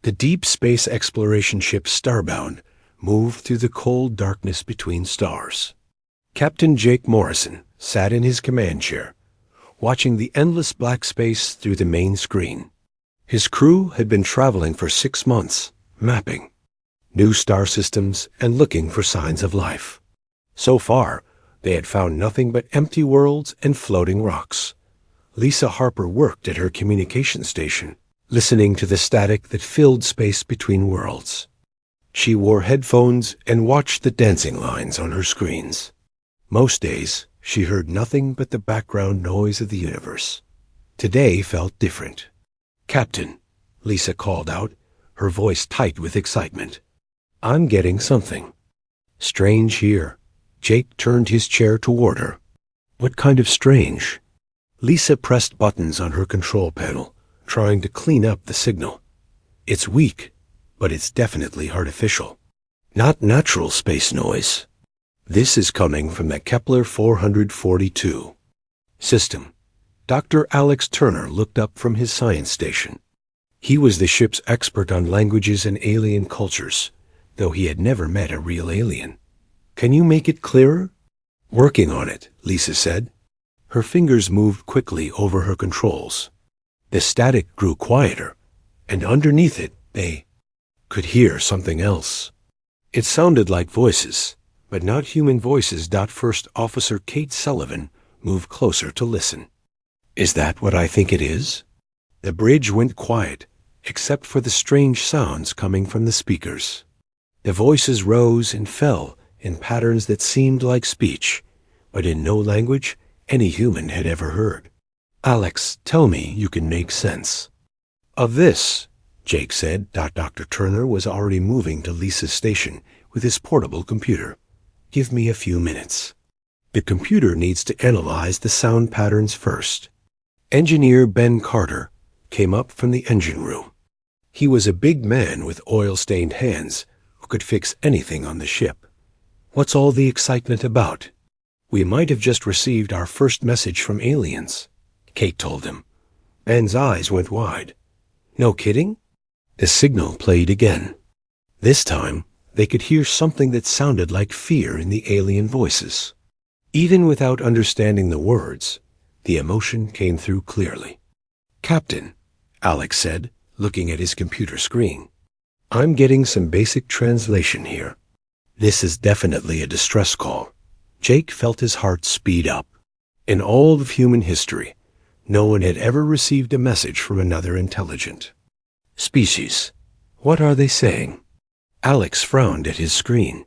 The deep space exploration ship Starbound moved through the cold darkness between stars. Captain Jake Morrison sat in his command chair, watching the endless black space through the main screen. His crew had been traveling for 6 months, mapping new star systems and looking for signs of life. So far, they had found nothing but empty worlds and floating rocks. Lisa Harper worked at her communication station, listening to the static that filled space between worlds. She wore headphones and watched the dancing lines on her screens. Most days, she heard nothing but the background noise of the universe. Today felt different. "Captain," Lisa called out, her voice tight with excitement. "I'm getting something." "Strange here." Jake turned his chair toward her. "What kind of strange?" Lisa pressed buttons on her control panel, trying to clean up the signal. "It's weak, but it's definitely artificial. Not natural space noise. This is coming from the Kepler 442 system." Dr. Alex Turner looked up from his science station. He was the ship's expert on languages and alien cultures, though he had never met a real alien. "Can you make it clearer?" "Working on it," Lisa said. Her fingers moved quickly over her controls. The static grew quieter, and underneath it, they could hear something else. It sounded like voices, but not human voices. First Officer Kate Sullivan moved closer to listen. "Is that what I think it is?" The bridge went quiet, except for the strange sounds coming from the speakers. The voices rose and fell in patterns that seemed like speech, but in no language any human had ever heard. "Alex, tell me you can make sense of this," Jake said. Dr. Turner was already moving to Lisa's station with his portable computer. "Give me a few minutes. The computer needs to analyze the sound patterns first." Engineer Ben Carter came up from the engine room. He was a big man with oil-stained hands who could fix anything on the ship. "What's all the excitement about?" "We might have just received our first message from aliens," Kate told him. Ben's eyes went wide. "No kidding?" The signal played again. This time, they could hear something that sounded like fear in the alien voices. Even without understanding the words, the emotion came through clearly. "Captain," Alex said, looking at his computer screen, "I'm getting some basic translation here. This is definitely a distress call." Jake felt his heart speed up. In all of human history, no one had ever received a message from another intelligent species. "What are they saying?" Alex frowned at his screen.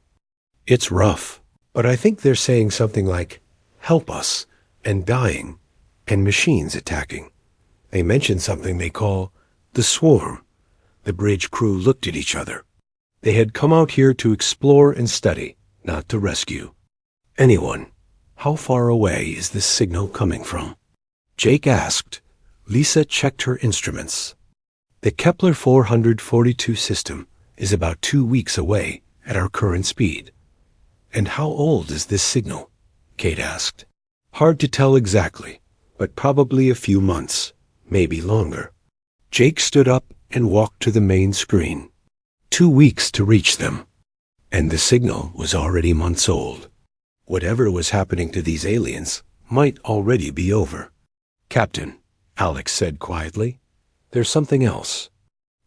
"It's rough, but I think they're saying something like, 'Help us,' and 'dying,' and 'machines attacking.' They mentioned something they call the swarm." The bridge crew looked at each other. They had come out here to explore and study, not to rescue anyone. "How far away is this signal coming from?" Jake asked. Lisa checked her instruments. "The Kepler 442 system is about 2 weeks away at our current speed." "And how old is this signal?" Kate asked. "Hard to tell exactly, but probably a few months, maybe longer." Jake stood up and walked to the main screen. 2 weeks to reach them. And the signal was already months old. Whatever was happening to these aliens might already be over. "Captain," Alex said quietly, "there's something else.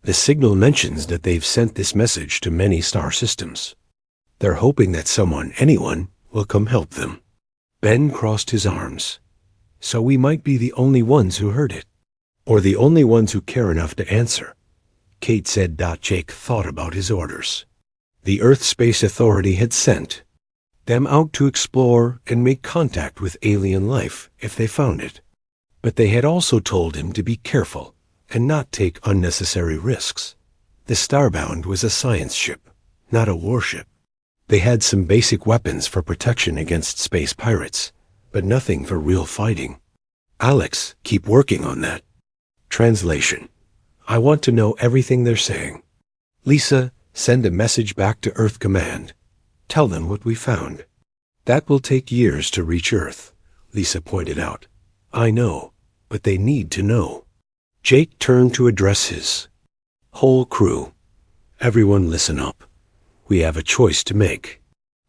The signal mentions that they've sent this message to many star systems. They're hoping that anyone, will come help them." Ben crossed his arms. "So we might be the only ones who heard it. Or the only ones who care enough to answer." Kate said. Jake thought about his orders. The Earth Space Authority had sent them out to explore and make contact with alien life if they found it. But they had also told him to be careful and not take unnecessary risks. The Starbound was a science ship, not a warship. They had some basic weapons for protection against space pirates, but nothing for real fighting. "Alex, keep working on that." Translation: "I want to know everything they're saying." "Lisa, send a message back to Earth Command. Tell them what we found." "That will take years to reach Earth," Lisa pointed out. "I know, but they need to know." Jake turned to address his Whole crew, everyone listen up. We have a choice to make.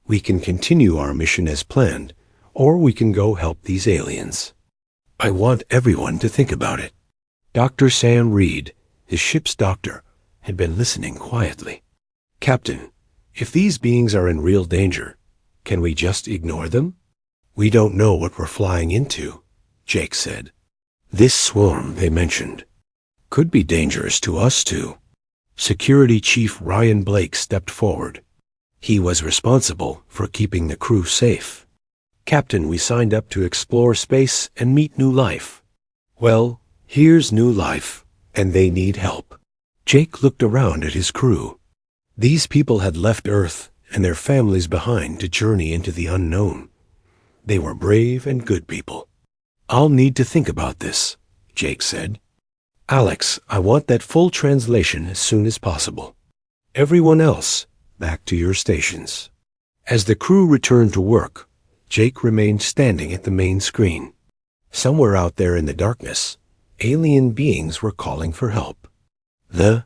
We can continue our mission as planned, or we can go help these aliens. I want everyone to think about it. Dr. Sam Reed, his ship's doctor, had been listening quietly. Captain, if these beings are in real danger, can we just ignore them? We don't know what we're flying into, Jake said. This swarm they mentioned could be dangerous to us too. Security Chief Ryan Blake stepped forward. He was responsible for keeping the crew safe. Captain, we signed up to explore space and meet new life. Well, here's new life, and they need help. Jake looked around at his crew. These people had left Earth and their families behind to journey into the unknown. They were brave and good people. I'll need to think about this, Jake said. Alex, I want that full translation as soon as possible. Everyone else, back to your stations. As the crew returned to work, Jake remained standing at the main screen. Somewhere out there in the darkness, alien beings were calling for help. The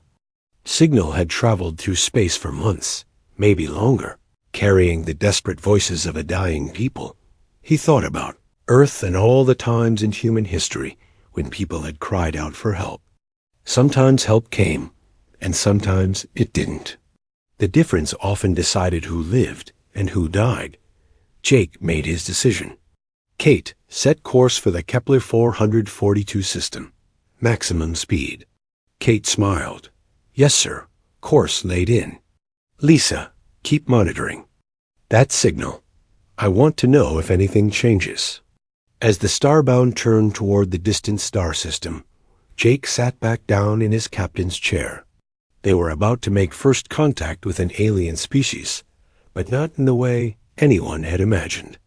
signal had traveled through space for months, maybe longer, carrying the desperate voices of a dying people. He thought about Earth and all the times in human history when people had cried out for help. Sometimes help came, and sometimes it didn't. The difference often decided who lived and who died. Jake made his decision. Kate, set course for the Kepler 442 system. Maximum speed. Kate smiled. Yes, sir. Course laid in. Lisa, keep monitoring. That signal. I want to know if anything changes. As the Starbound turned toward the distant star system, Jake sat back down in his captain's chair. They were about to make first contact with an alien species, but not in the way anyone had imagined.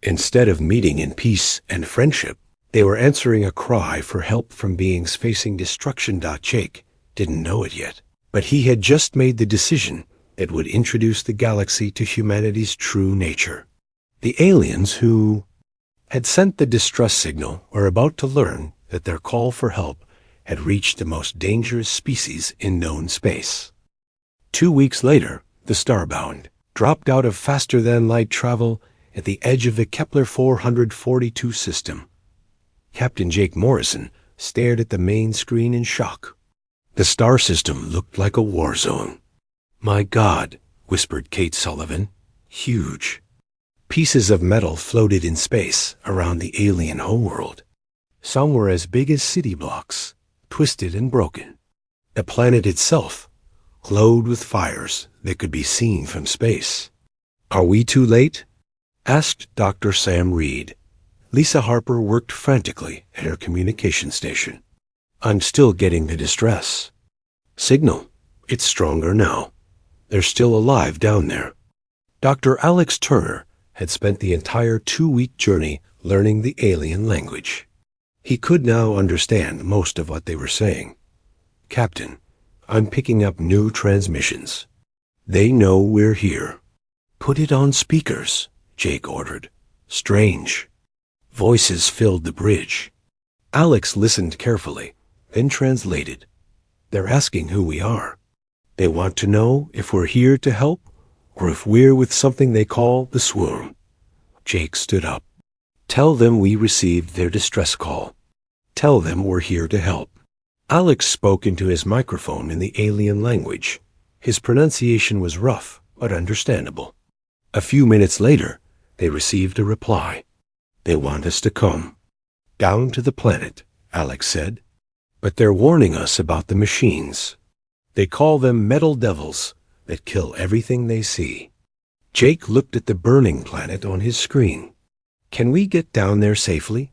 Instead of meeting in peace and friendship, they were answering a cry for help from beings facing destruction. Jake didn't know it yet, but he had just made the decision that would introduce the galaxy to humanity's true nature. The aliens who had sent the distress signal were about to learn that their call for help had reached the most dangerous species in known space. 2 weeks later, the Starbound dropped out of faster-than-light travel at the edge of the Kepler 442 system. Captain Jake Morrison stared at the main screen in shock. The star system looked like a war zone. My God, whispered Kate Sullivan. Huge. Pieces of metal floated in space around the alien homeworld. Some were as big as city blocks, twisted and broken. The planet itself glowed with fires that could be seen from space. Are we too late? Asked Dr. Sam Reed. Lisa Harper worked frantically at her communication station. I'm still getting the distress signal. It's stronger now. They're still alive down there. Dr. Alex Turner had spent the entire 2-week journey learning the alien language. He could now understand most of what they were saying. Captain, I'm picking up new transmissions. They know we're here. Put it on speakers, Jake ordered. Strange. Voices filled the bridge. Alex listened carefully, then translated. They're asking who we are. They want to know if we're here to help or if we're with something they call the swarm. Jake stood up. Tell them we received their distress call. Tell them we're here to help. Alex spoke into his microphone in the alien language. His pronunciation was rough, but understandable. A few minutes later, they received a reply. They want us to come. Down to the planet, Alex said. But they're warning us about the machines. They call them metal devils that kill everything they see. Jake looked at the burning planet on his screen. Can we get down there safely?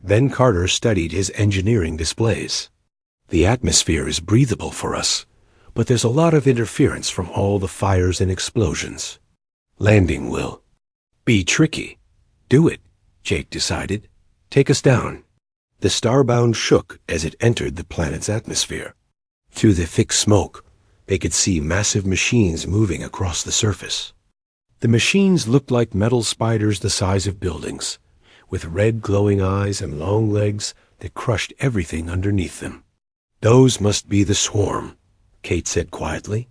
Ben Carter studied his engineering displays. The atmosphere is breathable for us, but there's a lot of interference from all the fires and explosions. Landing will be tricky. Do it, Jake decided. Take us down. The Starbound shook as it entered the planet's atmosphere. Through the thick smoke, they could see massive machines moving across the surface. The machines looked like metal spiders the size of buildings, with red glowing eyes and long legs that crushed everything underneath them. Those must be the swarm, Kate said quietly.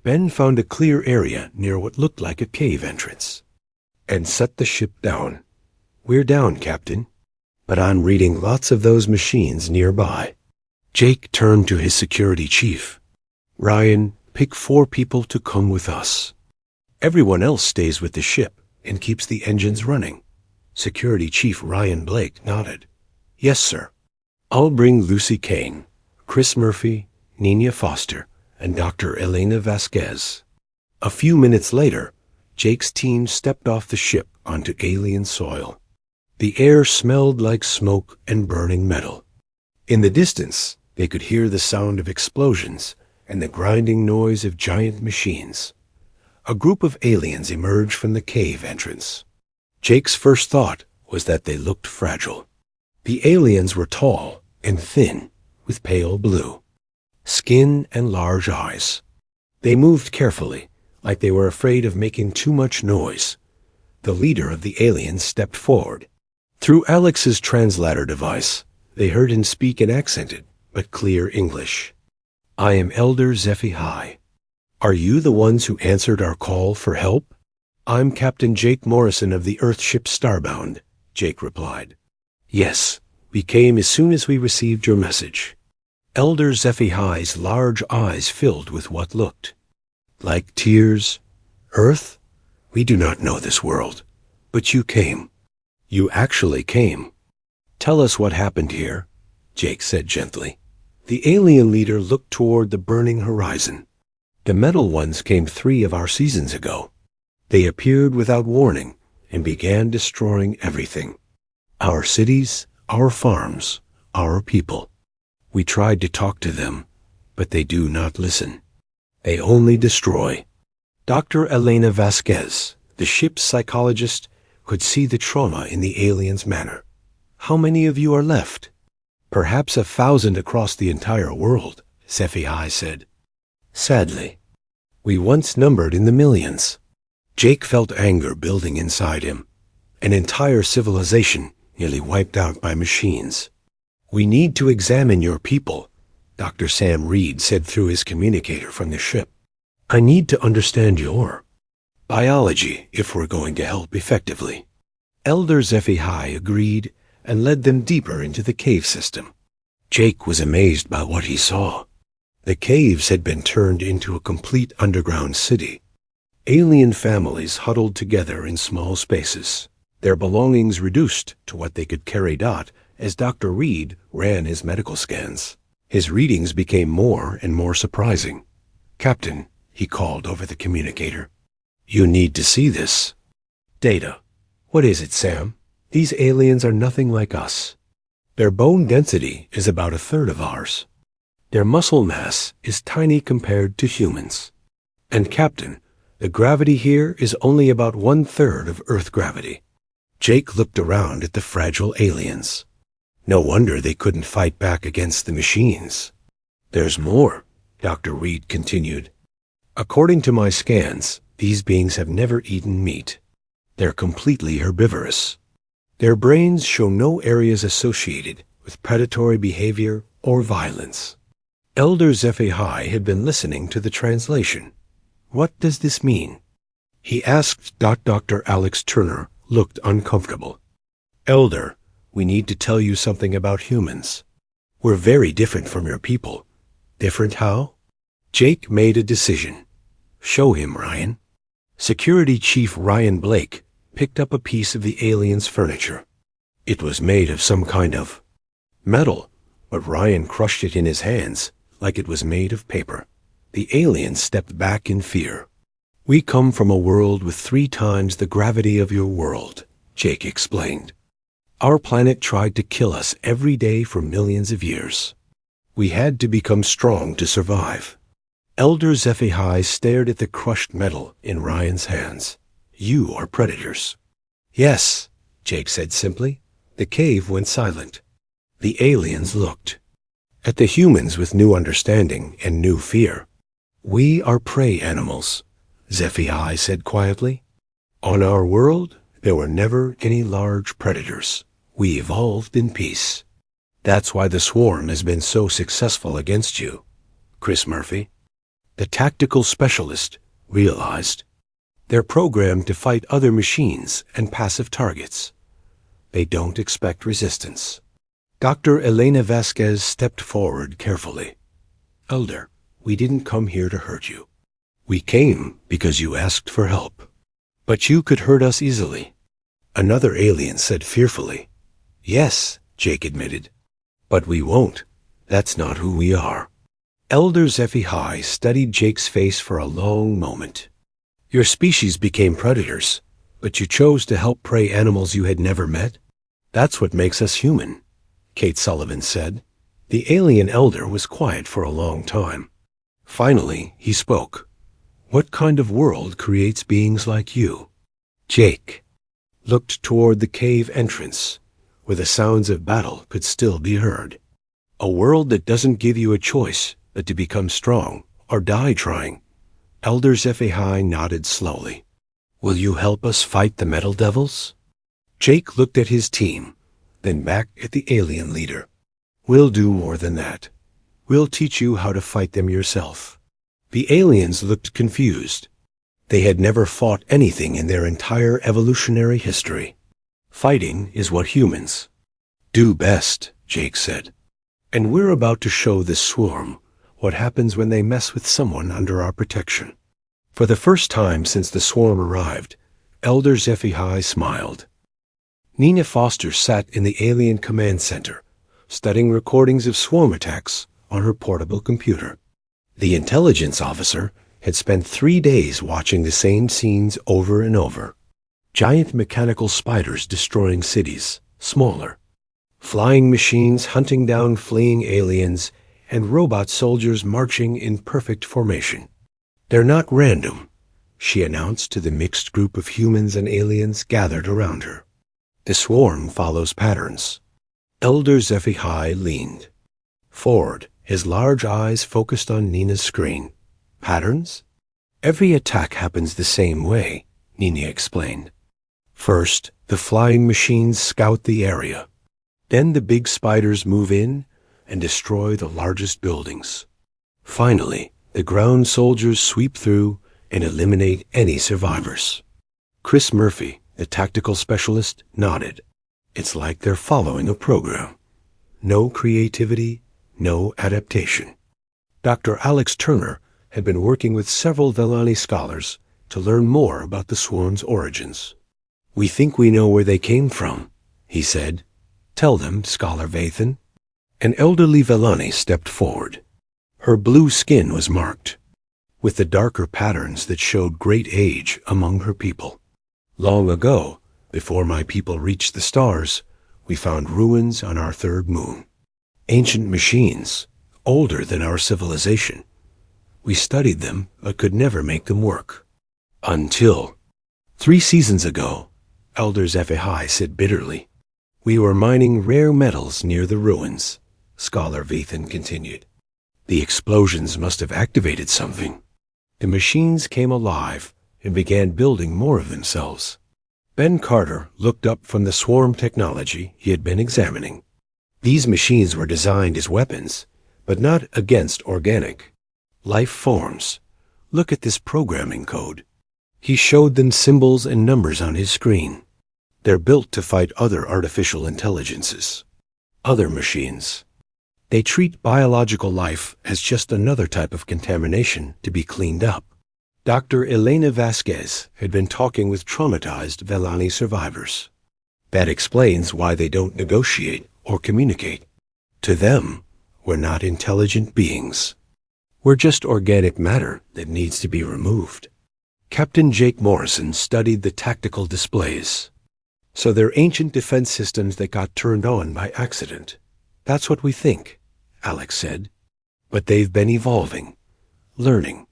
Ben found a clear area near what looked like a cave entrance and set the ship down. We're down, Captain, but I'm reading lots of those machines nearby. Jake turned to his security chief. Ryan, pick 4 people to come with us. Everyone else stays with the ship and keeps the engines running. Security Chief Ryan Blake nodded. Yes, sir. I'll bring Lucy Kane, Chris Murphy, Nina Foster, and Dr. Elena Vasquez. A few minutes later, Jake's team stepped off the ship onto alien soil. The air smelled like smoke and burning metal. In the distance, they could hear the sound of explosions and the grinding noise of giant machines. A group of aliens emerged from the cave entrance. Jake's first thought was that they looked fragile. The aliens were tall and thin, with pale blue skin and large eyes. They moved carefully, like they were afraid of making too much noise. The leader of the aliens stepped forward. Through Alex's translator device, they heard him speak in accented but clear English. I am Elder HFY. Are you the ones who answered our call for help? I'm Captain Jake Morrison of the Earthship Starbound, Jake replied. Yes, we came as soon as we received your message. Elder HFY's large eyes filled with what looked like tears. Earth? We do not know this world, but you came. You actually came. Tell us what happened here, Jake said gently. The alien leader looked toward the burning horizon. The metal ones came 3 of our seasons ago. They appeared without warning and began destroying everything. Our cities, our farms, our people. We tried to talk to them, but they do not listen. They only destroy. Dr. Elena Vasquez, the ship's psychologist, could see the trauma in the aliens' manner. How many of you are left? Perhaps 1,000 across the entire world, HFY said. Sadly, we once numbered in the millions. Jake felt anger building inside him. An entire civilization nearly wiped out by machines. We need to examine your people, Dr. Sam Reed said through his communicator from the ship. I need to understand your biology if we're going to help effectively. Elder HFY agreed and led them deeper into the cave system. Jake was amazed by what he saw. The caves had been turned into a complete underground city. Alien families huddled together in small spaces, their belongings reduced to what they could carry. As Dr. Reed ran his medical scans, his readings became more and more surprising. Captain, he called over the communicator. You need to see this. Data. What is it, Sam? These aliens are nothing like us. Their bone density is about 1/3 of ours. Their muscle mass is tiny compared to humans. And Captain, the gravity here is only about 1/3 of Earth gravity. Jake looked around at the fragile aliens. No wonder they couldn't fight back against the machines. There's more, Dr. Reed continued. According to my scans, these beings have never eaten meat. They're completely herbivorous. Their brains show no areas associated with predatory behavior or violence. Elder HFY had been listening to the translation. What does this mean? He asked. Dr. Alex Turner looked uncomfortable. Elder, we need to tell you something about humans. We're very different from your people. Different how? Jake made a decision. Show him, Ryan. Security Chief Ryan Blake picked up a piece of the aliens' furniture. It was made of some kind of metal, but Ryan crushed it in his hands like it was made of paper. The aliens stepped back in fear. We come from a world with 3 times the gravity of your world, Jake explained. Our planet tried to kill us every day for millions of years. We had to become strong to survive. Elder HFY stared at the crushed metal in Ryan's hands. You are predators. Yes, Jake said simply. The cave went silent. The aliens looked at the humans with new understanding and new fear. We are prey animals, HFY said quietly. On our world, there were never any large predators. We evolved in peace. That's why the swarm has been so successful against you, Chris Murphy, the tactical specialist, realized. They're programmed to fight other machines and passive targets. They don't expect resistance. Dr. Elena Vasquez stepped forward carefully. Elder, we didn't come here to hurt you. We came because you asked for help. But you could hurt us easily. Another alien said fearfully. Yes, Jake admitted. But we won't. That's not who we are. Elder HFY studied Jake's face for a long moment. Your species became predators, but you chose to help prey animals you had never met? That's what makes us human, Kate Sullivan said. The alien elder was quiet for a long time. Finally, he spoke. What kind of world creates beings like you? Jake looked toward the cave entrance, where the sounds of battle could still be heard. A world that doesn't give you a choice but to become strong or die trying. Elder HFY nodded slowly. Will you help us fight the Metal Devils? Jake looked at his team, then back at the alien leader. We'll do more than that. We'll teach you how to fight them yourself. The aliens looked confused. They had never fought anything in their entire evolutionary history. Fighting is what humans do best, Jake said. And we're about to show this swarm what happens when they mess with someone under our protection. For the first time since the swarm arrived, Elder HFY smiled. Nina Foster sat in the alien command center, studying recordings of swarm attacks on her portable computer. The intelligence officer had spent 3 days watching the same scenes over and over. Giant mechanical spiders destroying cities, smaller. Flying machines hunting down fleeing aliens, and robot soldiers marching in perfect formation. They're not random, she announced to the mixed group of humans and aliens gathered around her. The swarm follows patterns. Elder HFY leaned forward, his large eyes focused on Nina's screen. Patterns? Every attack happens the same way, Nina explained. First, the flying machines scout the area. Then the big spiders move in and destroy the largest buildings. Finally, the ground soldiers sweep through and eliminate any survivors. Chris Murphy, the tactical specialist, nodded. It's like they're following a program. No creativity, no adaptation. Dr. Alex Turner had been working with several Vellani scholars to learn more about the swarm's origins. We think we know where they came from, he said. Tell them, Scholar Vathan. An elderly Vellani stepped forward. Her blue skin was marked, with the darker patterns that showed great age among her people. Long ago, before my people reached the stars, we found ruins on our third moon. Ancient machines, older than our civilization. We studied them, but could never make them work. Until 3 seasons ago, Elder HFY said bitterly. We were mining rare metals near the ruins, Scholar Vathan continued. The explosions must have activated something. The machines came alive and began building more of themselves. Ben Carter looked up from the swarm technology he had been examining. These machines were designed as weapons, but not against organic life forms. Look at this programming code. He showed them symbols and numbers on his screen. They're built to fight other artificial intelligences, other machines. They treat biological life as just another type of contamination to be cleaned up. Dr. Elena Vasquez had been talking with traumatized Vellani survivors. That explains why they don't negotiate or communicate. To them, we're not intelligent beings. We're just organic matter that needs to be removed. Captain Jake Morrison studied the tactical displays. So they're ancient defense systems that got turned on by accident. That's what we think, Alex said. But they've been evolving, learning.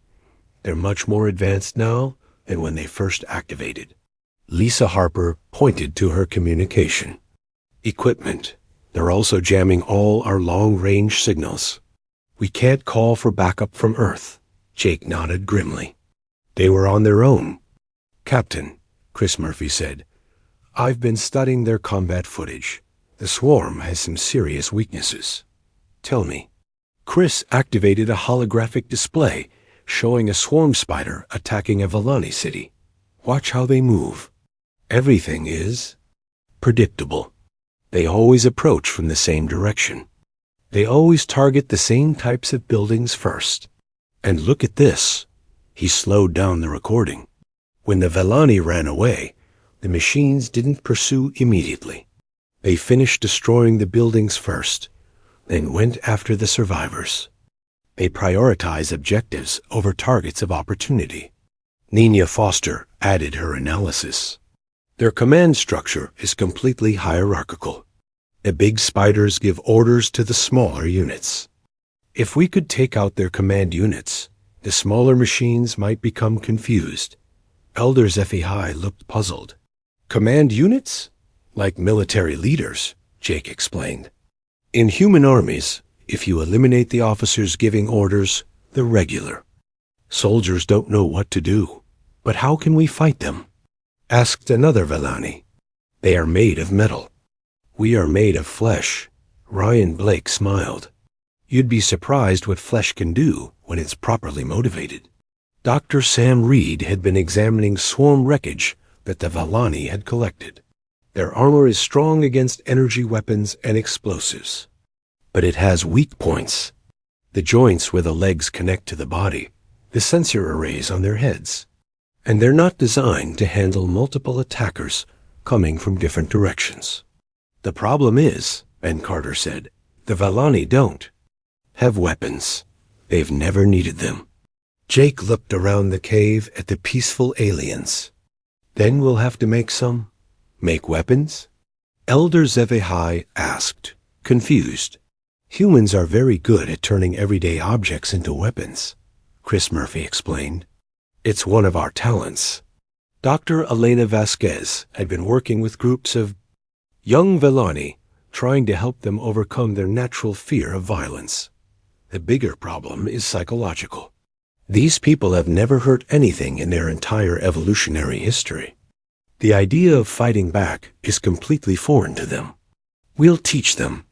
They're much more advanced now than when they first activated. Lisa Harper pointed to her communication. Equipment. They're also jamming all our long-range signals. We can't call for backup from Earth, Jake nodded grimly. They were on their own. Captain, Chris Murphy said, I've been studying their combat footage. The swarm has some serious weaknesses. Tell me. Chris activated a holographic display showing a swarm spider attacking a Vellani city. Watch how they move. Everything is predictable. They always approach from the same direction. They always target the same types of buildings first. And look at this. He slowed down the recording. When the Vellani ran away, the machines didn't pursue immediately. They finished destroying the buildings first, then went after the survivors. They prioritize objectives over targets of opportunity. Nina Foster added her analysis. Their command structure is completely hierarchical. The big spiders give orders to the smaller units. If we could take out their command units, the smaller machines might become confused. Elders HFY looked puzzled. Command units? Like military leaders, Jake explained. In human armies, if you eliminate the officers giving orders, they're regular. Soldiers don't know what to do. But how can we fight them? Asked another Vellani. They are made of metal. We are made of flesh. Ryan Blake smiled. You'd be surprised what flesh can do when it's properly motivated. Dr. Sam Reed had been examining swarm wreckage that the Vellani had collected. Their armor is strong against energy weapons and explosives. But it has weak points. The joints where the legs connect to the body, the sensor arrays on their heads. And they're not designed to handle multiple attackers coming from different directions. The problem is, Ben Carter said, the Vellani don't have weapons. They've never needed them. Jake looked around the cave at the peaceful aliens. Then we'll have to make some. Make weapons? Elder Zevehai asked, confused. Humans are very good at turning everyday objects into weapons, Chris Murphy explained. It's one of our talents. Dr. Elena Vasquez had been working with groups of young Vellani, trying to help them overcome their natural fear of violence. The bigger problem is psychological. These people have never hurt anything in their entire evolutionary history. The idea of fighting back is completely foreign to them. We'll teach them,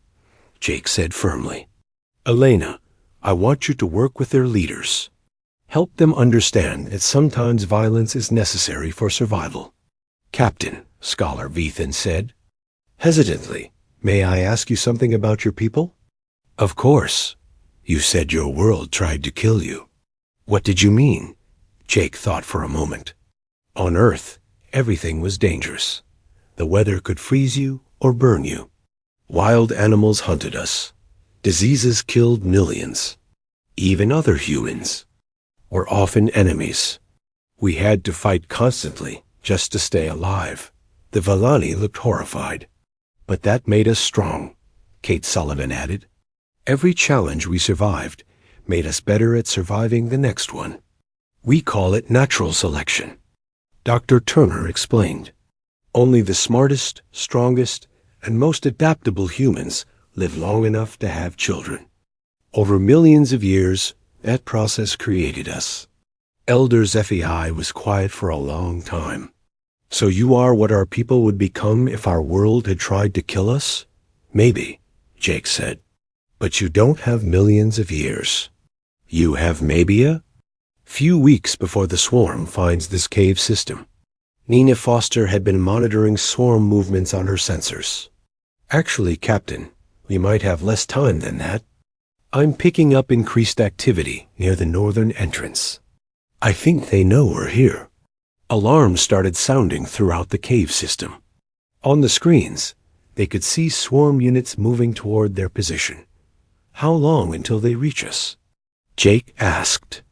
Jake said firmly. Elena, I want you to work with their leaders. Help them understand that sometimes violence is necessary for survival. Captain, Scholar Vethan said. Hesitantly, may I ask you something about your people? Of course. You said your world tried to kill you. What did you mean? Jake thought for a moment. On Earth, everything was dangerous. The weather could freeze you or burn you. Wild animals hunted us. Diseases killed millions. Even other humans were often enemies. We had to fight constantly just to stay alive. The Vellani looked horrified. But that made us strong, Kate Sullivan added. Every challenge we survived made us better at surviving the next one. We call it natural selection. Dr. Turner explained. Only the smartest, strongest, and most adaptable humans live long enough to have children. Over millions of years, that process created us. Elder HFY was quiet for a long time. So you are what our people would become if our world had tried to kill us? Maybe, Jake said. But you don't have millions of years. You have maybe a few weeks before the swarm finds this cave system. Nina Foster had been monitoring swarm movements on her sensors. Actually, Captain, we might have less time than that. I'm picking up increased activity near the northern entrance. I think they know we're here. Alarms started sounding throughout the cave system. On the screens, they could see swarm units moving toward their position. How long until they reach us? Jake asked.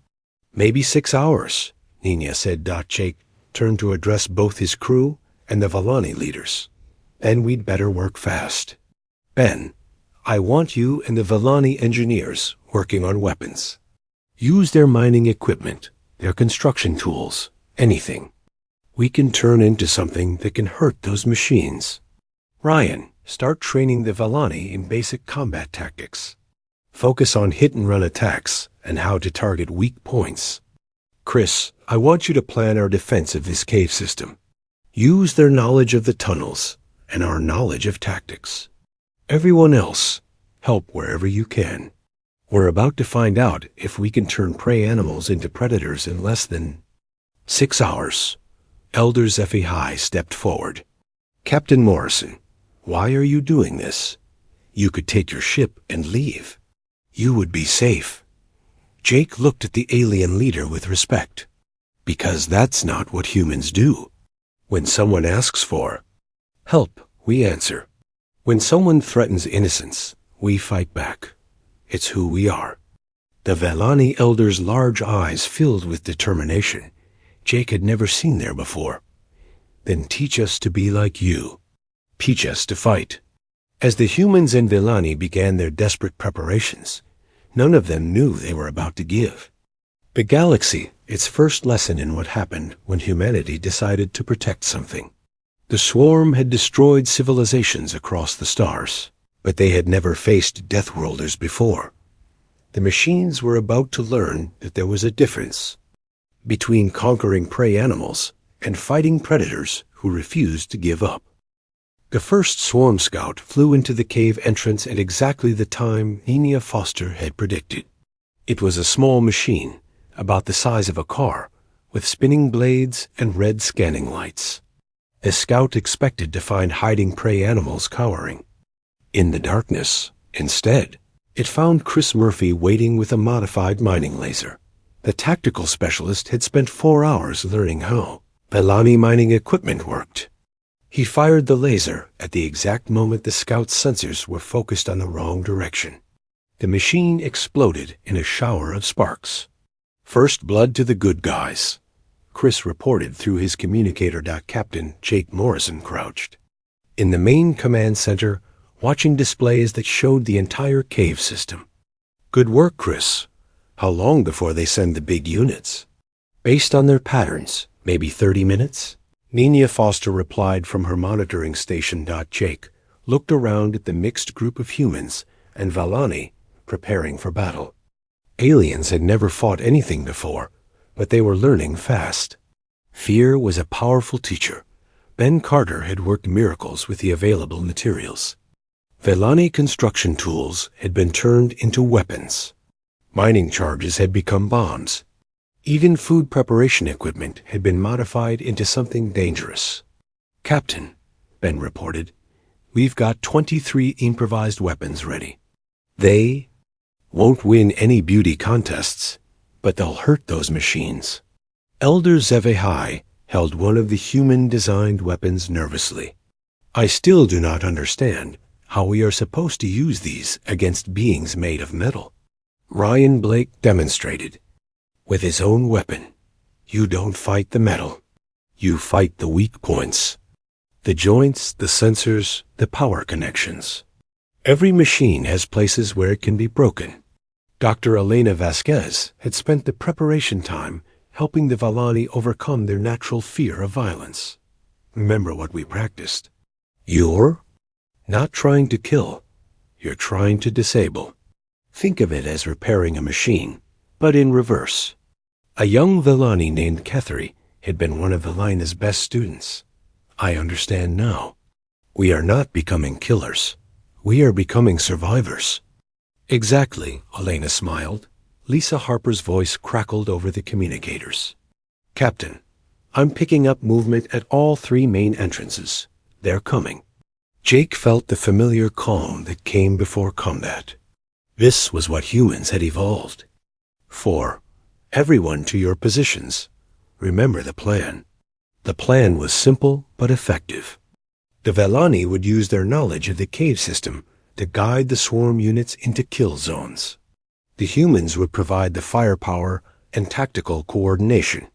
Maybe 6 hours, Nina said. Jake turned to address both his crew and the Vellani leaders. Then we'd better work fast. Ben, I want you and the Vellani engineers working on weapons. Use their mining equipment, their construction tools, anything. We can turn into something that can hurt those machines. Ryan, start training the Vellani in basic combat tactics. Focus on hit-and-run attacks and how to target weak points. Chris, I want you to plan our defense of this cave system. Use their knowledge of the tunnels and our knowledge of tactics. Everyone else, help wherever you can. We're about to find out if we can turn prey animals into predators in less than 6 hours. Elder HFY stepped forward. Captain Morrison, why are you doing this? You could take your ship and leave. You would be safe. Jake looked at the alien leader with respect. Because that's not what humans do. When someone asks for help, we answer. When someone threatens innocence, we fight back. It's who we are. The Velani elder's large eyes filled with determination. Jake had never seen there before. Then teach us to be like you. Teach us to fight. As the humans and Velani began their desperate preparations, none of them knew they were about to give the galaxy its first lesson in what happened when humanity decided to protect something. The swarm had destroyed civilizations across the stars, but they had never faced Deathworlders before. The machines were about to learn that there was a difference between conquering prey animals and fighting predators who refused to give up. The first swarm scout flew into the cave entrance at exactly the time Nina Foster had predicted. It was a small machine, about the size of a car, with spinning blades and red scanning lights. The scout expected to find hiding prey animals cowering. In the darkness, instead, it found Chris Murphy waiting with a modified mining laser. The tactical specialist had spent 4 hours learning how Velani mining equipment worked. He fired the laser at the exact moment the scout's sensors were focused on the wrong direction. The machine exploded in a shower of sparks. First blood to the good guys, Chris reported through his communicator. Captain Jake Morrison crouched in the main command center, watching displays that showed the entire cave system. Good work, Chris. How long before they send the big units? Based on their patterns, maybe 30 minutes? Nina Foster replied from her monitoring station. Jake looked around at the mixed group of humans and Velani preparing for battle. Aliens had never fought anything before, but they were learning fast. Fear was a powerful teacher. Ben Carter had worked miracles with the available materials. Velani construction tools had been turned into weapons. Mining charges had become bombs. Even food preparation equipment had been modified into something dangerous. Captain, Ben reported, we've got 23 improvised weapons ready. They won't win any beauty contests, but they'll hurt those machines. Elder HFY held one of the human-designed weapons nervously. I still do not understand how we are supposed to use these against beings made of metal. Ryan Blake demonstrated. With his own weapon, you don't fight the metal. You fight the weak points. The joints, the sensors, the power connections. Every machine has places where it can be broken. Dr. Elena Vasquez had spent the preparation time helping the Velani overcome their natural fear of violence. Remember what we practiced. You're not trying to kill. You're trying to disable. Think of it as repairing a machine, but in reverse. A young Velani named Kethri had been one of Elena's best students. I understand now. We are not becoming killers. We are becoming survivors. Exactly, Elena smiled. Lisa Harper's voice crackled over the communicators. Captain, I'm picking up movement at all 3 main entrances. They're coming. Jake felt the familiar calm that came before combat. This was what humans had evolved. 4. Everyone to your positions. Remember the plan. The plan was simple but effective. The Velani would use their knowledge of the cave system to guide the swarm units into kill zones. The humans would provide the firepower and tactical coordination.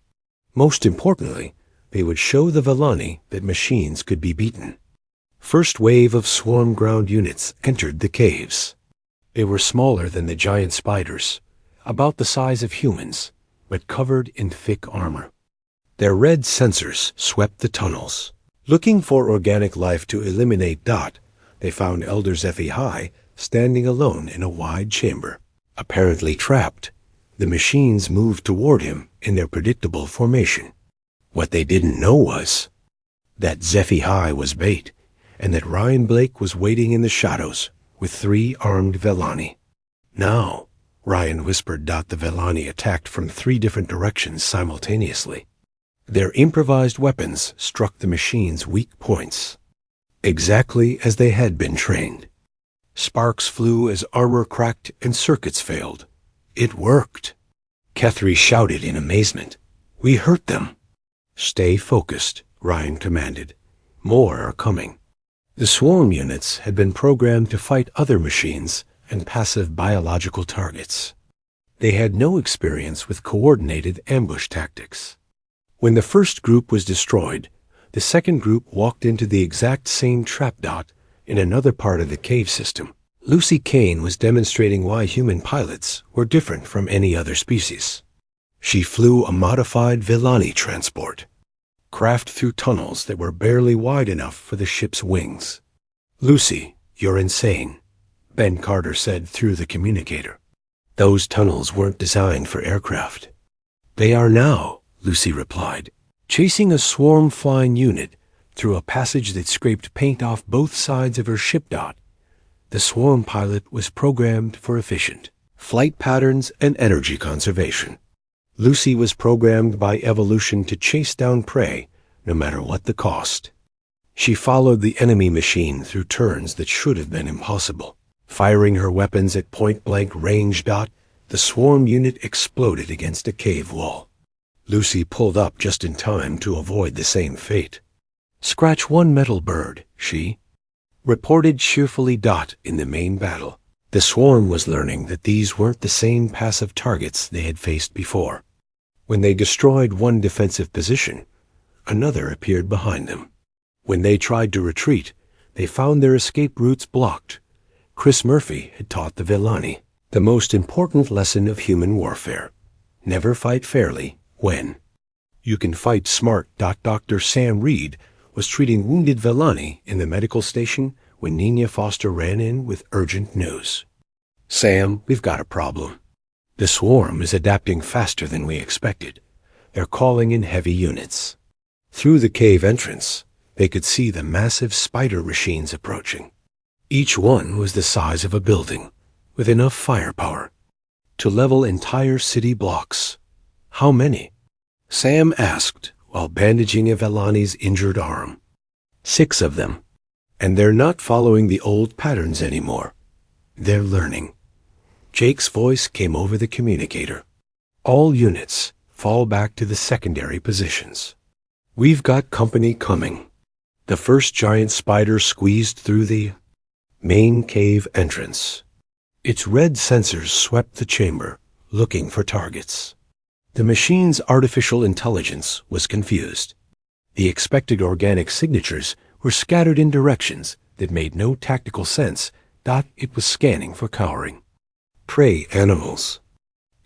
Most importantly, they would show the Velani that machines could be beaten. First wave of swarm ground units entered the caves. They were smaller than the giant spiders, about the size of humans, but covered in thick armor. Their red sensors swept the tunnels. Looking for organic life to eliminate Dot, they found Elder HFY standing alone in a wide chamber. Apparently trapped, the machines moved toward him in their predictable formation. What they didn't know was that HFY was bait, and that Ryan Blake was waiting in the shadows with 3 armed Velani. Now, Ryan whispered. The Velani attacked from 3 different directions simultaneously. Their improvised weapons struck the machine's weak points, exactly as they had been trained. Sparks flew as armor cracked and circuits failed. It worked. Kethri shouted in amazement. "We hurt them." "Stay focused," Ryan commanded. "More are coming." The swarm units had been programmed to fight other machines and passive biological targets. They had no experience with coordinated ambush tactics. When the first group was destroyed, the second group walked into the exact same trap dot in another part of the cave system. Lucy Kane was demonstrating why human pilots were different from any other species. She flew a modified Velani transport, crafted through tunnels that were barely wide enough for the ship's wings. "Lucy, you're insane," Ben Carter said through the communicator. "Those tunnels weren't designed for aircraft." "They are now," Lucy replied, chasing a swarm-flying unit through a passage that scraped paint off both sides of her ship dot. The swarm pilot was programmed for efficient flight patterns and energy conservation. Lucy was programmed by evolution to chase down prey, no matter what the cost. She followed the enemy machine through turns that should have been impossible. Firing her weapons at point-blank range. The swarm unit exploded against a cave wall. Lucy pulled up just in time to avoid the same fate. "Scratch one metal bird," she reported cheerfully. In the main battle, the swarm was learning that these weren't the same passive targets they had faced before. When they destroyed one defensive position, another appeared behind them. When they tried to retreat, they found their escape routes blocked. Chris Murphy had taught the Velani the most important lesson of human warfare: never fight fairly when you can fight smart. Dr. Sam Reed was treating wounded Velani in the medical station when Nina Foster ran in with urgent news. "Sam, we've got a problem. The swarm is adapting faster than we expected. They're calling in heavy units." Through the cave entrance, they could see the massive spider machines approaching. Each one was the size of a building, with enough firepower to level entire city blocks. "How many?" Sam asked while bandaging a Velani's injured arm. "6 of them. And they're not following the old patterns anymore. They're learning." Jake's voice came over the communicator. "All units, fall back to the secondary positions. We've got company coming." The first giant spider squeezed through the main cave entrance. Its red sensors swept the chamber, looking for targets. The machine's artificial intelligence was confused. The expected organic signatures were scattered in directions that made no tactical sense. It was scanning for cowering prey animals.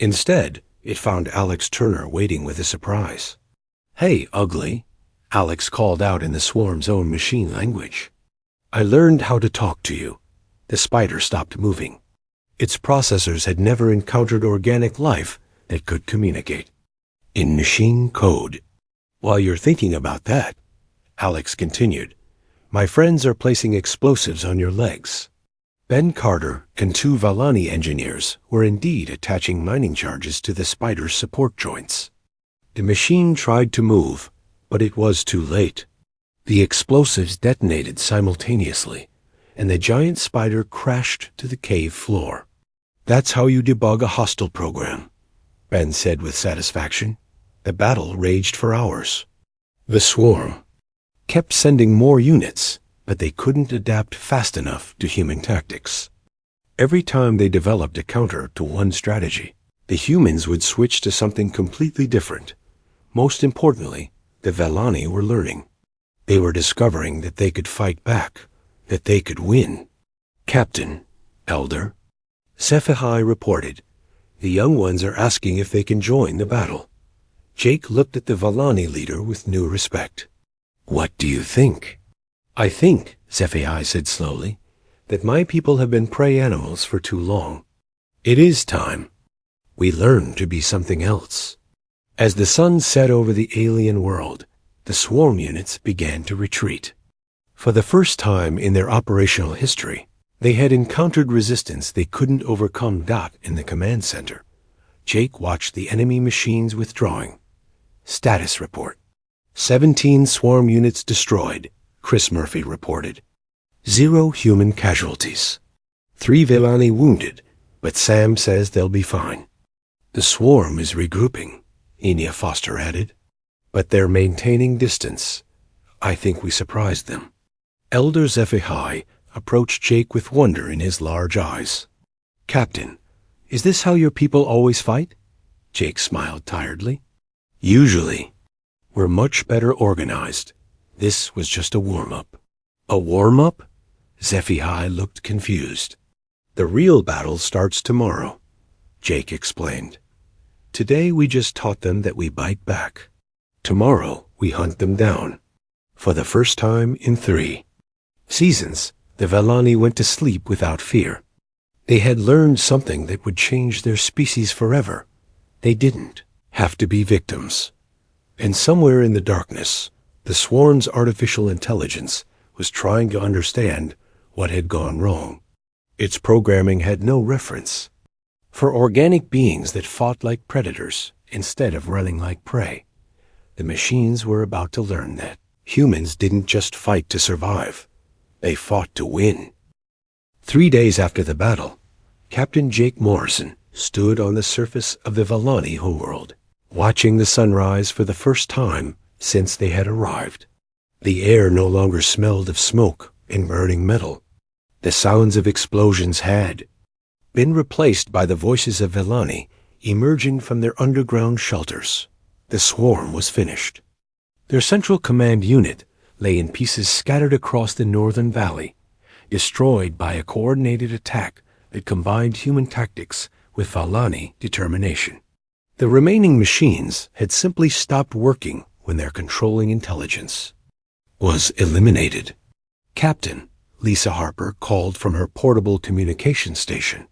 Instead, it found Alex Turner waiting with a surprise. "Hey, ugly," Alex called out in the swarm's own machine language. "I learned how to talk to you." The spider stopped moving. Its processors had never encountered organic life that could communicate in machine code. "While you're thinking about that," Alex continued, "my friends are placing explosives on your legs." Ben Carter and 2 Velani engineers were indeed attaching mining charges to the spider's support joints. The machine tried to move, but it was too late. The explosives detonated simultaneously, and the giant spider crashed to the cave floor. "That's how you debug a hostile program," Ben said with satisfaction. The battle raged for hours. The swarm kept sending more units, but they couldn't adapt fast enough to human tactics. Every time they developed a counter to one strategy, the humans would switch to something completely different. Most importantly, the Velani were learning. They were discovering that they could fight back, that they could win. "Captain, Elder," SciFi reported, "the young ones are asking if they can join the battle." Jake looked at the Velani leader with new respect. "What do you think?" "I think," SciFi said slowly, "that my people have been prey animals for too long. It is time we learn to be something else." As the sun set over the alien world, the swarm units began to retreat. For the first time in their operational history, they had encountered resistance they couldn't overcome. In the command center, Jake watched the enemy machines withdrawing. Status report. 17 swarm units destroyed, Chris Murphy reported. 0 human casualties. 3 Villani wounded, but Sam says they'll be fine. The swarm is regrouping, Enya Foster added. But they're maintaining distance. I think we surprised them. Elder HFY approached Jake with wonder in his large eyes. Captain, is this how your people always fight? Jake smiled tiredly. Usually. We're much better organized. This was just a warm-up. A warm-up? HFY looked confused. The real battle starts tomorrow, Jake explained. Today we just taught them that we bite back. Tomorrow we hunt them down. For the first time in 3 seasons, the Villani went to sleep without fear. They had learned something that would change their species forever. They didn't have to be victims. And somewhere in the darkness, the swarm's artificial intelligence was trying to understand what had gone wrong. Its programming had no reference for organic beings that fought like predators instead of running like prey. The machines were about to learn that humans didn't just fight to survive. They fought to win. 3 days after the battle, Captain Jake Morrison stood on the surface of the Villani homeworld, watching the sunrise for the first time since they had arrived. The air no longer smelled of smoke and burning metal. The sounds of explosions had been replaced by the voices of Villani emerging from their underground shelters. The swarm was finished. Their central command unit lay in pieces scattered across the northern valley, destroyed by a coordinated attack that combined human tactics with Villani determination. The remaining machines had simply stopped working when their controlling intelligence was eliminated. Captain, Lisa Harper called from her portable communication station.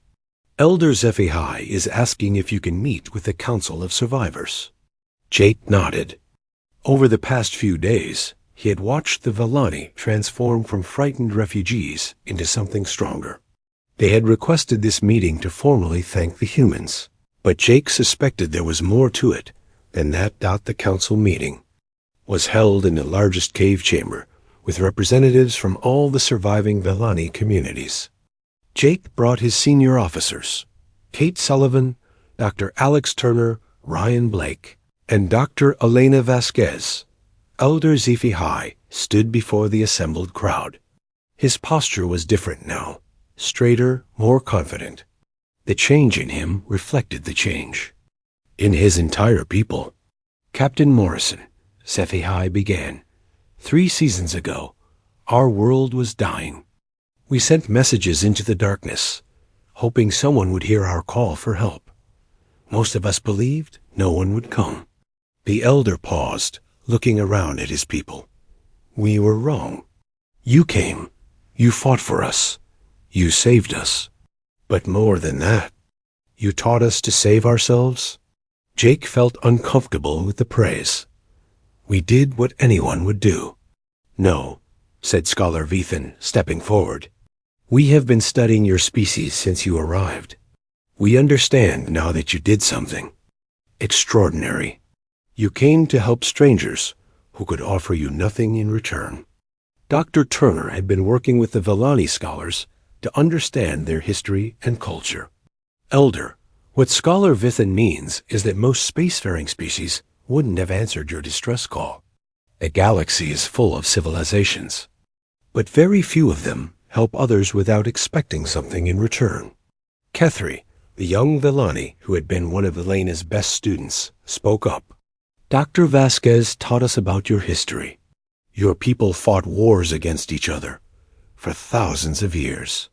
Elder HFY is asking if you can meet with the Council of Survivors. Jake nodded. Over the past few days, he had watched the Villani transform from frightened refugees into something stronger. They had requested this meeting to formally thank the humans, but Jake suspected there was more to it than that. The council meeting was held in the largest cave chamber with representatives from all the surviving Villani communities. Jake brought his senior officers, Kate Sullivan, Dr. Alex Turner, Ryan Blake, and Dr. Elena Vasquez. Elder HFY stood before the assembled crowd. His posture was different now, straighter, more confident. The change in him reflected the change in his entire people. Captain Morrison, HFY began. 3 seasons ago, our world was dying. We sent messages into the darkness, hoping someone would hear our call for help. Most of us believed no one would come. The elder paused, looking around at his people. We were wrong. You came. You fought for us. You saved us. But more than that, you taught us to save ourselves. Jake felt uncomfortable with the praise. We did what anyone would do. No, said Scholar Vethan, stepping forward. We have been studying your species since you arrived. We understand now that you did something extraordinary. You came to help strangers who could offer you nothing in return. Dr. Turner had been working with the Villani scholars to understand their history and culture. Elder, what Scholar Vethan means is that most spacefaring species wouldn't have answered your distress call. A galaxy is full of civilizations, but very few of them help others without expecting something in return. Kethri, the young Villani who had been one of Elena's best students, spoke up. Dr. Vasquez taught us about your history. Your people fought wars against each other for thousands of years.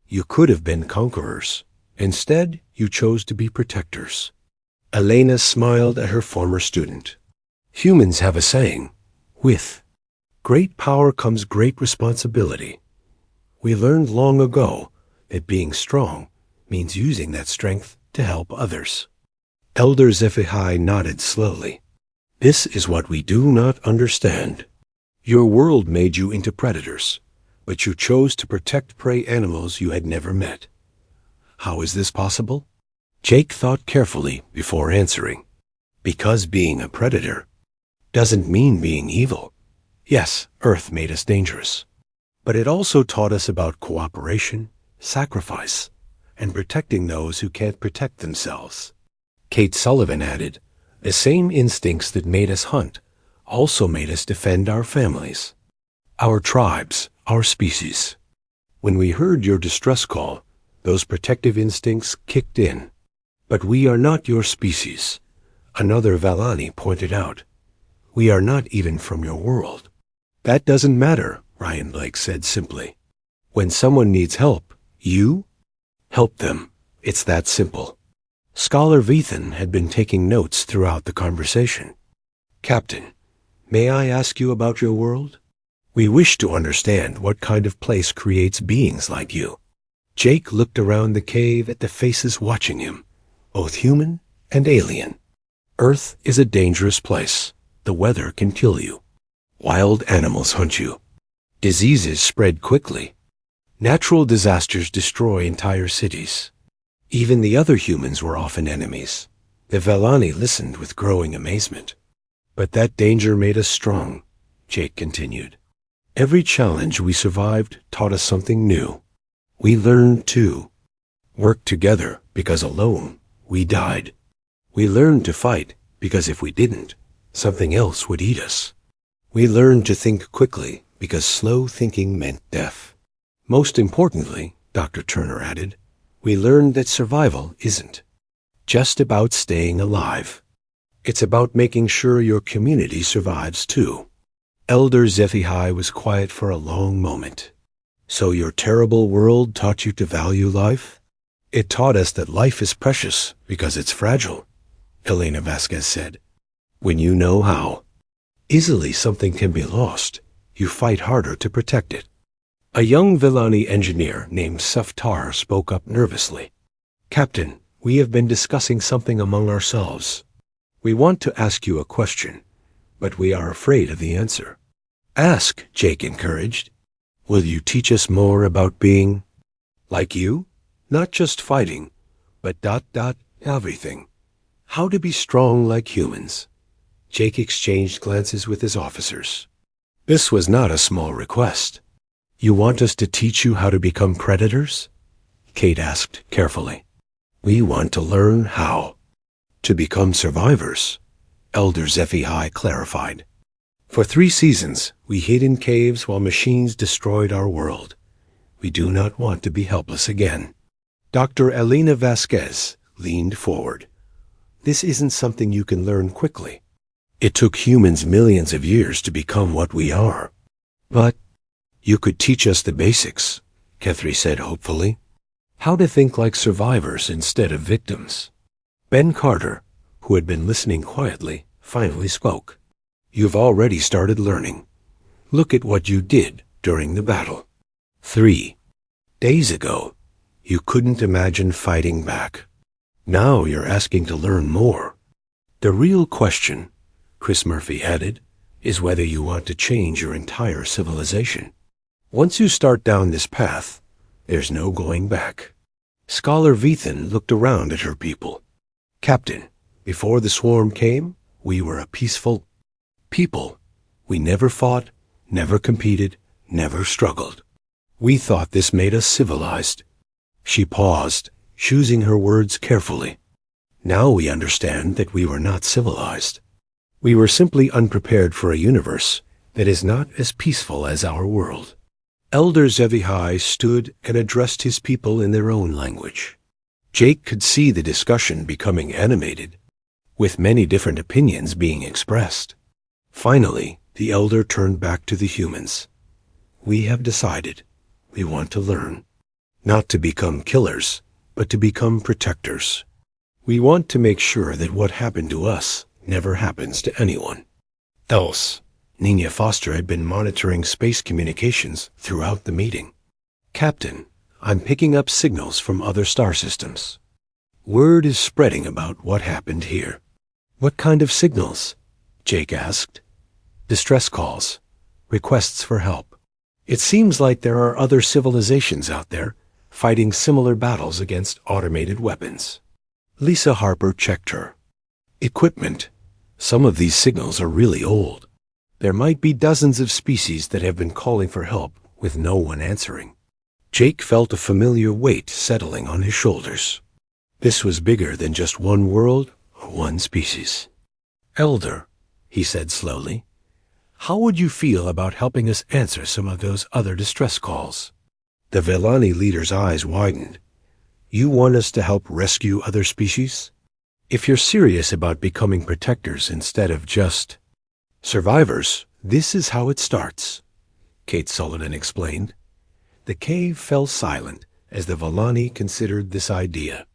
You could have been conquerors. Instead, you chose to be protectors. Elena smiled at her former student. Humans have a saying, with great power comes great responsibility. We learned long ago that being strong means using that strength to help others. Elder HFY nodded slowly. This is what we do not understand. Your world made you into predators, but you chose to protect prey animals you had never met. How is this possible? Jake thought carefully before answering. Because being a predator doesn't mean being evil. Yes, Earth made us dangerous, but it also taught us about cooperation, sacrifice, and protecting those who can't protect themselves. Kate Sullivan added, the same instincts that made us hunt also made us defend our families, our tribes, our species. When we heard your distress call, those protective instincts kicked in. But we are not your species, another Valani pointed out. We are not even from your world. That doesn't matter, Ryan Blake said simply. When someone needs help, you help them. It's that simple. Scholar Vethan had been taking notes throughout the conversation. Captain, may I ask you about your world? We wish to understand what kind of place creates beings like you. Jake looked around the cave at the faces watching him, both human and alien. Earth is a dangerous place. The weather can kill you. Wild animals hunt you. Diseases spread quickly. Natural disasters destroy entire cities. Even the other humans were often enemies. The Valani listened with growing amazement. But that danger made us strong, Jake continued. Every challenge we survived taught us something new. We learned to work together because alone we died. We learned to fight because if we didn't, something else would eat us. We learned to think quickly because slow thinking meant death. Most importantly, Dr. Turner added, we learned that survival isn't just about staying alive. It's about making sure your community survives too. Elder Zephi was quiet for a long moment. So your terrible world taught you to value life? It taught us that life is precious because it's fragile, Elena Vasquez said. When you know how easily something can be lost, you fight harder to protect it. A young Villani engineer named Saftar spoke up nervously. Captain, we have been discussing something among ourselves. We want to ask you a question, but we are afraid of the answer. Ask, Jake encouraged. Will you teach us more about being like you? Not just fighting, but everything. How to be strong like humans. Jake exchanged glances with his officers. This was not a small request. You want us to teach you how to become predators? Kate asked carefully. We want to learn how to become survivors, Elder Zephi clarified. For 3 seasons, we hid in caves while machines destroyed our world. We do not want to be helpless again. Dr. Elena Vasquez leaned forward. This isn't something you can learn quickly. It took humans millions of years to become what we are. But you could teach us the basics, Kethri said hopefully. How to think like survivors instead of victims. Ben Carter, who had been listening quietly, finally spoke. You've already started learning. Look at what you did during the battle. 3 days ago, you couldn't imagine fighting back. Now you're asking to learn more. The real question, Chris Murphy added, is whether you want to change your entire civilization. Once you start down this path, there's no going back. Scholar Vethan looked around at her people. Captain, before the swarm came, we were a peaceful people. We never fought, never competed, never struggled. We thought this made us civilized. She paused, choosing her words carefully. Now we understand that we were not civilized. We were simply unprepared for a universe that is not as peaceful as our world. Elder Zevihai stood and addressed his people in their own language. Jake could see the discussion becoming animated, with many different opinions being expressed. Finally, the elder turned back to the humans. We have decided we want to learn, not to become killers, but to become protectors. We want to make sure that what happened to us never happens to anyone else. Nina Foster had been monitoring space communications throughout the meeting. Captain, I'm picking up signals from other star systems. Word is spreading about what happened here. What kind of signals? Jake asked. Distress calls. requests for help. It seems like there are other civilizations out there fighting similar battles against automated weapons. Lisa Harper checked her equipment. Some of these signals are really old. There might be dozens of species that have been calling for help with no one answering. Jake felt a familiar weight settling on his shoulders. This was bigger than just one world or one species. Elder, he said slowly, how would you feel about helping us answer some of those other distress calls? The Vellani leader's eyes widened. You want us to help rescue other species? If you're serious about becoming protectors instead of just survivors, this is how it starts, Kate Sullivan explained. The cave fell silent as the Vellani considered this idea.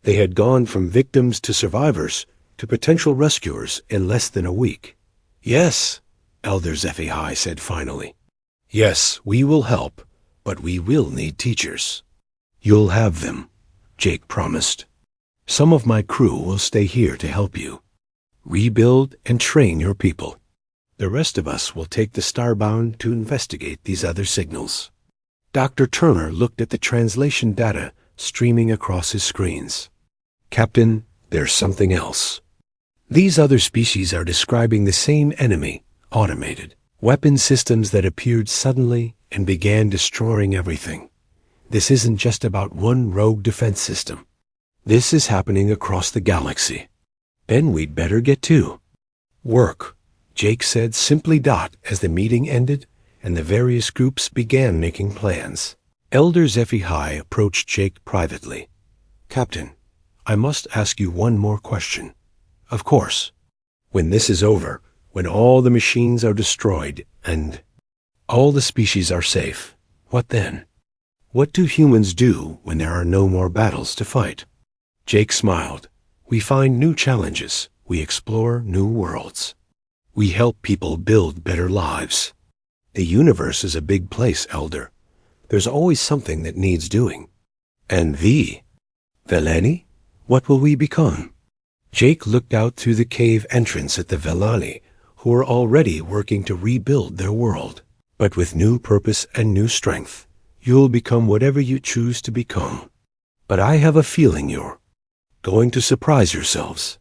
They had gone from victims to survivors to potential rescuers in less than a week. Yes, Elder HFY said finally. Yes, we will help, but we will need teachers. You'll have them, Jake promised. Some of my crew will stay here to help you. Rebuild and train your people. The rest of us will take the Starbound to investigate these other signals. Dr. Turner looked at the translation data streaming across his screens. Captain, there's something else. These other species are describing the same enemy, automated weapon systems that appeared suddenly and began destroying everything. This isn't just about one rogue defense system. This is happening across the galaxy. Then we'd better get to work, Jake said simply as the meeting ended and the various groups began making plans. Elder HFY approached Jake privately. Captain, I must ask you one more question. Of course. When this is over, when all the machines are destroyed and all the species are safe, what then? What do humans do when there are no more battles to fight? Jake smiled. We find new challenges. We explore new worlds. We help people build better lives. The universe is a big place, Elder. There's always something that needs doing. And Vellani? What will we become? Jake looked out through the cave entrance at the Vellani, who were already working to rebuild their world. But with new purpose and new strength, you'll become whatever you choose to become. But I have a feeling you're going to surprise yourselves.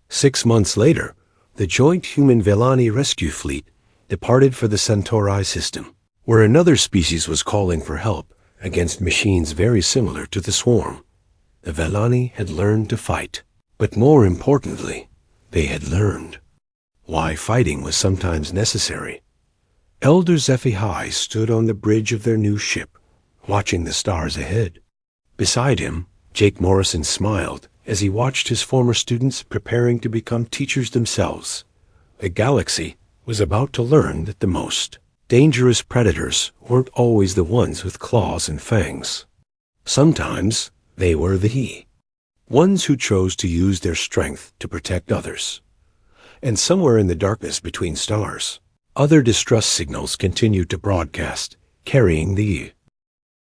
6 months later, the joint human Vellani rescue fleet departed for the Centauri system, where another species was calling for help against machines very similar to the swarm. The Vellani had learned to fight, but more importantly, they had learned why fighting was sometimes necessary. Elder HFY stood on the bridge of their new ship, watching the stars ahead. Beside him, Jake Morrison smiled as he watched his former students preparing to become teachers themselves. The galaxy was about to learn that the most dangerous predators weren't always the ones with claws and fangs. Sometimes they were the ones who chose to use their strength to protect others. And somewhere in the darkness between stars, other distress signals continued to broadcast, carrying the